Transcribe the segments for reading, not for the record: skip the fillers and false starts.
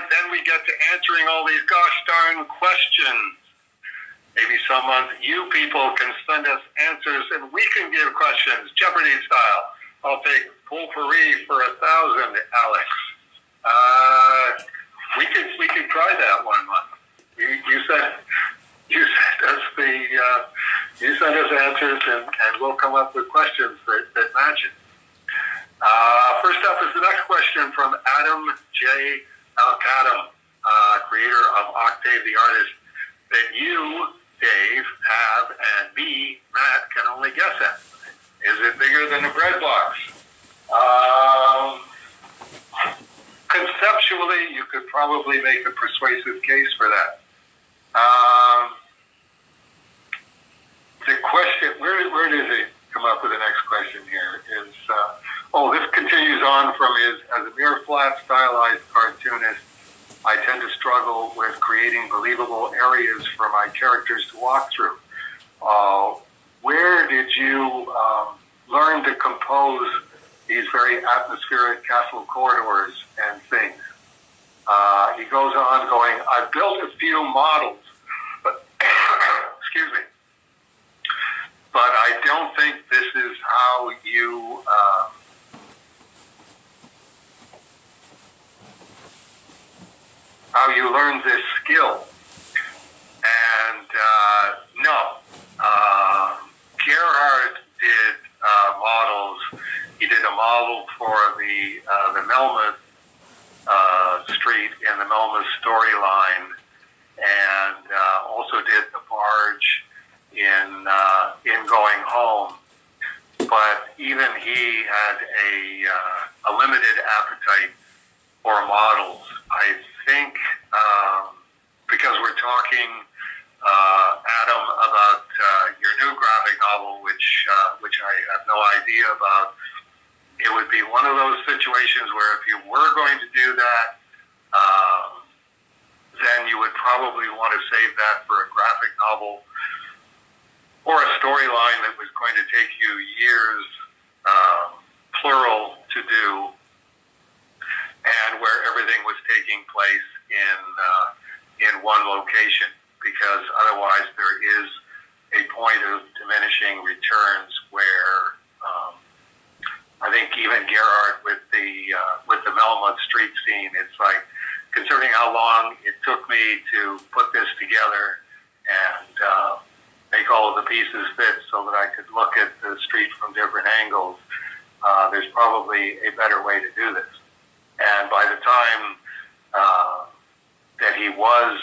then we get to answering all these gosh darn questions. Maybe you people can send us answers and we can give questions, Jeopardy style. I'll take potpourri for 1,000, Alex. We could try that one month. You send us answers and we'll come up with questions that match it. First up is the next question from Adam J. Elkhadem, creator of Octave the Artist, that you, Dave, have, and me, Matt, can only guess at. Is it bigger than a bread box? Conceptually, you could probably make a persuasive case for that. The question, where does it come up with the next question here? This continues on from as a mere flat stylized cartoonist, I tend to struggle with creating believable areas for my characters to walk through. Where did you learn to compose these very atmospheric castle corridors and things? He goes on going, I've built a few models, but excuse me, but I don't think this is how you learn this skill. And no, Gerhard did models. He did a model for the Melmoth Street in the Melmoth storyline, and also did the barge in Going Home. But even he had a limited appetite for models. I think because we're talking, Adam, about your new graphic novel, which I have no idea about. It would be one of those situations where if you were going to do that, then you would probably want to save that for a graphic novel or a storyline that was going to take you years, plural, to do, and where everything was taking place in one location, because otherwise there is a point of diminishing returns where I think even Gerhard with the Melmoth Street scene, it's like, considering how long it took me to put this together and make all of the pieces fit so that I could look at the street from different angles, there's probably a better way to do this. And by the time that he was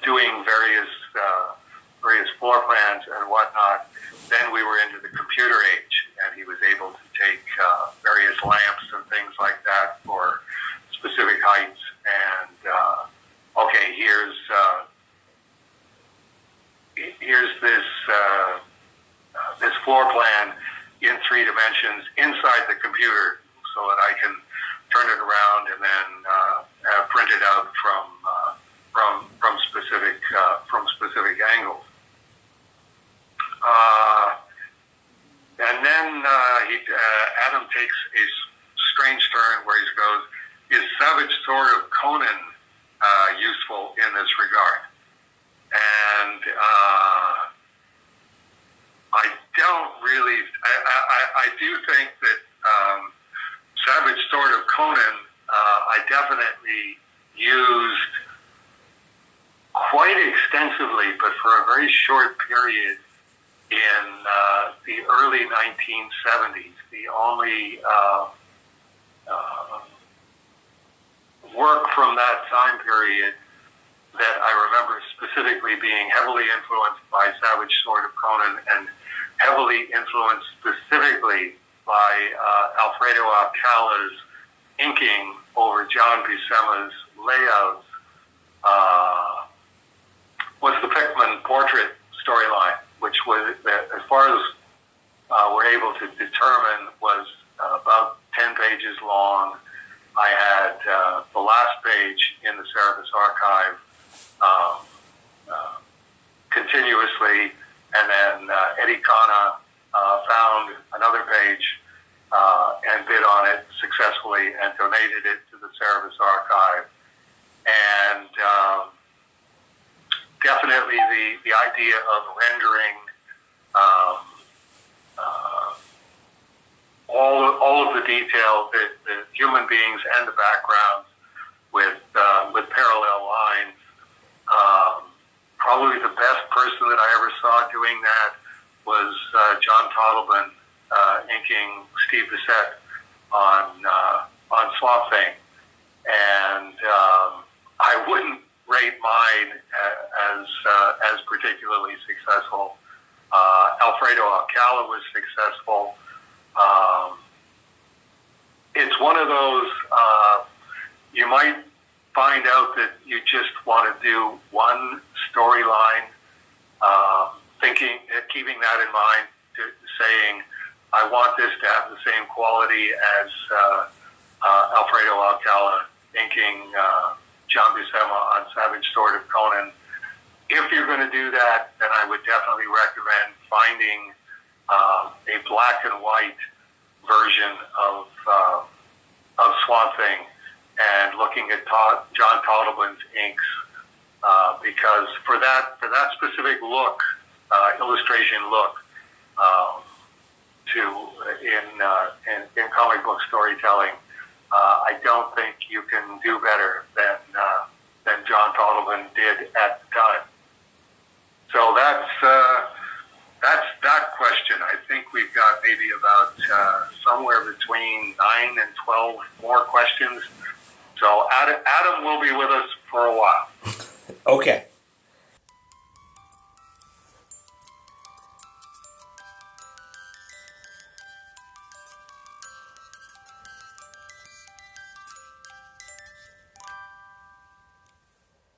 doing various floor plans and whatnot, then we were into the computer age, and he was able to take various lamps and things like that for specific heights. And here's this floor plan in 3 dimensions inside the computer, so that I can turn it around and then print it out from specific angles. And then Adam takes a strange turn where he goes, is Savage Sword of Conan useful in this regard? And I don't really, I do think that Savage Sword of Conan, I definitely used quite extensively, but for a very short period in the early 1970s. The only work from that time period that I remember specifically being heavily influenced by Savage Sword of Conan and heavily influenced specifically by Alfredo Alcala's inking over John Buscema's layouts was the Pickman portrait storyline, which was, as far as we're able to determine, was about 10 pages long. I had the last page in the Cerebus archive continuously, and then Eddie Kana found another page and bid on it successfully and donated it to the Service Archive. And definitely the idea of rendering all of the detail, the human beings and the backgrounds with parallel lines. Probably the best person that I ever saw doing that was John Toddleman inking Steve Bissett on Swamp Thing, and I wouldn't rate mine as particularly successful. Alfredo Alcala was successful. It's one of those, you might find out that you just want to do one storyline, keeping that in mind, saying, I want this to have the same quality as Alfredo Alcala inking John Buscema on Savage Sword of Conan. If you're going to do that, then I would definitely recommend finding a black and white version of Swamp Thing and looking at John Toddleman's inks, because for that specific look, illustration look, in comic book storytelling, I don't think you can do better than John Toddleman did at the time. So that's that question. I think we've got maybe about somewhere between 9 and 12 more questions. So Adam will be with us for a while. Okay.